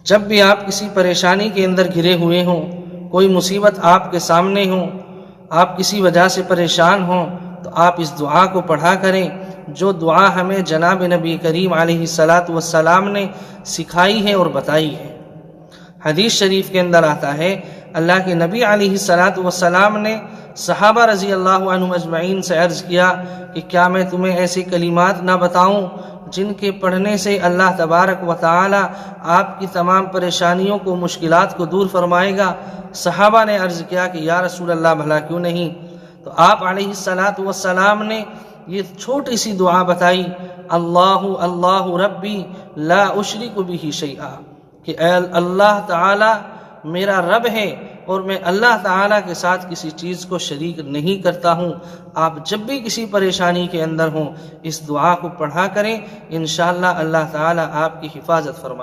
जब भी आप किसी परेशानी के अंदर घिरे हुए हों, कोई मुसीबत आपके सामने हो, आप किसी वजह से परेशान हों, तो आप इस दुआ को पढ़ा करें जो दुआ हमें जनाब नबी करीम अलैहिस्सलातु वस्सलाम ने सिखाई है और बताई है। हदीस शरीफ के अंदर आता है, अल्लाह के नबी अलैहिस्सलातु वस्सलाम ने सहाबा रज़ी अल्लाह अन्हुम अजमईन से अर्ज़ किया कि क्या मैं तुम्हें ऐसे कलिमात ना बताऊं जिनके पढ़ने से अल्लाह तबारक व तआला आपकी तमाम परेशानियों को, मुश्किलात को दूर फरमाएगा। सहाबा ने अर्ज़ किया कि या रसूल अल्लाह, भला क्यों नहीं। तो आप अलैहिस्सलातु वस्सलाम ने ये छोटी सी दुआ बताई, अल्लाहु अल्लाहु रब्बी ला उशरिकु बिही शैआ, कि अल्लाह ताला मेरा रब है और मैं अल्लाह ताला के साथ किसी चीज़ को शरीक नहीं करता हूँ। आप जब भी किसी परेशानी के अंदर हों, इस दुआ को पढ़ा करें, इंशाअल्लाह अल्लाह ताला आपकी हिफाजत फरमाए।